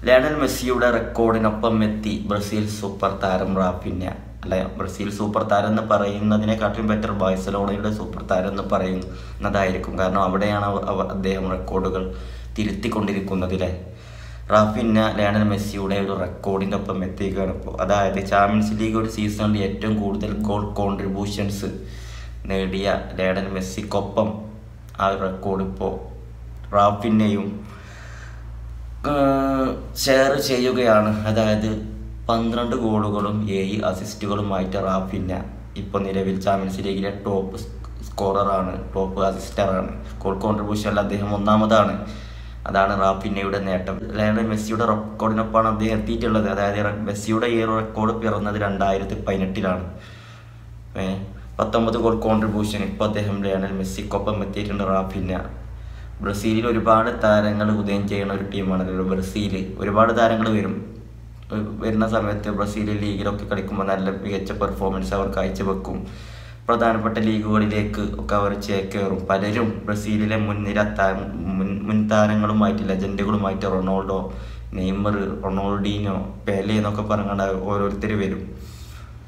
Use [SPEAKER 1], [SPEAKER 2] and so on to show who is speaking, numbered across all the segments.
[SPEAKER 1] Lionel മെസ്സിയുടെ റെക്കോർഡിനൊപ്പം എത്തി Brazil super താരം റാഫിഞ്ഞ. അല്ല, ബ്രസീൽ സൂപ്പർ താരം എന്ന് പറയുന്നതിനെക്കാട്ടും ബെറ്റർ ബാഴ്സലോണയുടെ സൂപ്പർ താരം എന്ന് പറയുന്നതായിരിക്കും. കാരണം അവിടെയാണ് അദ്ദേഹം റെക്കോർഡുകൾ തിരുത്തിക്കൊണ്ടിരിക്കുന്നതിലെ. റാഫിഞ്ഞ ലയണൽ മെസ്സിയുടെ ഒരു റെക്കോർഡിൻ്റെ ഒപ്പം എത്തിക്കുകയാണ് ഇപ്പോൾ. അതായത് ചാമ്പ്യൻസ് ലീഗ് ഒരു സീസണിൽ ഏറ്റവും കൂടുതൽ ഗോൾ കോൺട്രിബ്യൂഷൻസ് നേടിയ ലയണൽ മെസ്സിക്കൊപ്പം ആ റെക്കോർഡ് ഇപ്പോൾ റാഫിഞ്ഞയും ഷെയർ ചെയ്യുകയാണ്. അതായത് 12 ഗോളുകളും 7 അസിസ്റ്റുകളുമായിട്ട് റാഫിഞ്ഞ ഇപ്പോൾ നിലവിൽ ചാമ്പ്യൻസ് ലീഗിലെ ടോപ്പ് സ്കോററാണ്, ടോപ്പ് അസിസ്റ്ററാണ്. ഗോൾ കോൺട്രിബ്യൂഷനിൽ അദ്ദേഹം ഒന്നാമതാണ്. അതാണ് റാഫിഞ്ഞയുടെ നേട്ടം. ലയണൽ മെസ്സിയുടെ റെക്കോർഡിനൊപ്പമാണ് അദ്ദേഹം എത്തിയിട്ടുള്ളത്. അതായത് മെസ്സിയുടെ ഈ റെക്കോർഡ് പിറന്നത് 2018-ലാണ്. 19 ഗോൾ കോൺട്രിബ്യൂഷൻ ഇപ്പോൾ അദ്ദേഹം ലയണൽ മെസ്സിക്കൊപ്പം എത്തിയിട്ടുണ്ട് റാഫിഞ്ഞ. ബ്രസീലിൽ ഒരുപാട് താരങ്ങൾ ഉദയം ചെയ്യുന്ന ഒരു ടീമാണ് ബ്രസീൽ. ഒരുപാട് താരങ്ങൾ വരുന്ന സമയത്ത് ബ്രസീൽ ലീഗിലൊക്കെ കളിക്കുമ്പോൾ നല്ല മികച്ച പെർഫോമൻസ് അവർ കാഴ്ചവെക്കും. പ്രധാനപ്പെട്ട ലീഗുകളിലേക്ക് ഒക്കെ അവർ ചേക്കേറും. പലരും ബ്രസീലിലെ മുൻ താരങ്ങളുമായിട്ട്, ലെജൻഡുകളുമായിട്ട് റൊണാൾഡോ, നെയ്മർ, റൊണാൾഡീനോ, പെലെ എന്നൊക്കെ പറഞ്ഞുകൊണ്ട് ഓരോരുത്തർ വരും.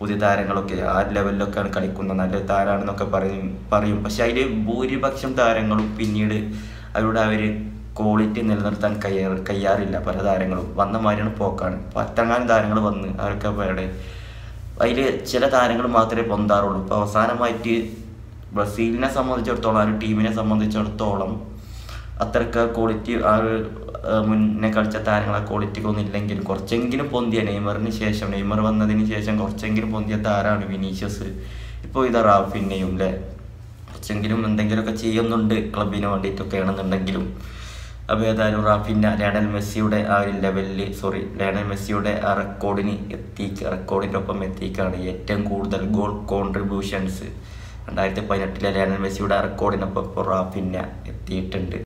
[SPEAKER 1] പുതിയ താരങ്ങളൊക്കെ ആ ലെവലിലൊക്കെയാണ് കളിക്കുന്നത്, നല്ല താരമാണെന്നൊക്കെ പറയും. പക്ഷെ അതിൽ ഭൂരിപക്ഷം താരങ്ങളും പിന്നീട് അവർ ക്വാളിറ്റി നിലനിർത്താൻ കഴിയാറില്ല. പല താരങ്ങളും വന്ന മാതിരിയാണ് പോക്കാണ്. 10 താരങ്ങൾ വന്ന് അവർക്ക് അവിടെ അതിൽ ചില താരങ്ങൾ മാത്രമേ പൊന്താറുള്ളൂ. ഇപ്പോൾ അവസാനമായിട്ട് ബ്രസീലിനെ സംബന്ധിച്ചിടത്തോളം, ആ ഒരു ടീമിനെ സംബന്ധിച്ചിടത്തോളം അത്രയ്ക്ക് ക്വാളിറ്റി മുന്നേ കളിച്ച താരങ്ങളെ ക്വാളിറ്റിക്കൊന്നും ഇല്ലെങ്കിലും കുറച്ചെങ്കിലും പൊന്തിയ നെയ്മർ വന്നതിന് ശേഷം കുറച്ചെങ്കിലും പൊന്തിയ താരമാണ് വിനീഷ്യസ്. ഇപ്പോൾ ഇത് റാഫിഞ്ഞയും അല്ലേ, കുറച്ചെങ്കിലും എന്തെങ്കിലുമൊക്കെ ചെയ്യുന്നുണ്ട് ക്ലബിന് വേണ്ടിയിട്ടൊക്കെ ആണെന്നുണ്ടെങ്കിലും. അപ്പോൾ ഏതായാലും റാഫിഞ്ഞ ലയണൽ മെസ്സിയുടെ ആ ഒരു ലയണൽ മെസ്സിയുടെ ആ റെക്കോർഡിൻ്റെ ഒപ്പം എത്തിക്കുകയാണ്. ഏറ്റവും കൂടുതൽ ഗോൾ കോൺട്രിബ്യൂഷൻസ് 2018 ലയണൽ മെസ്സിയുടെ ആ റെക്കോർഡിനൊപ്പം ഇപ്പോൾ റാഫിഞ്ഞ എത്തിയിട്ടുണ്ട്.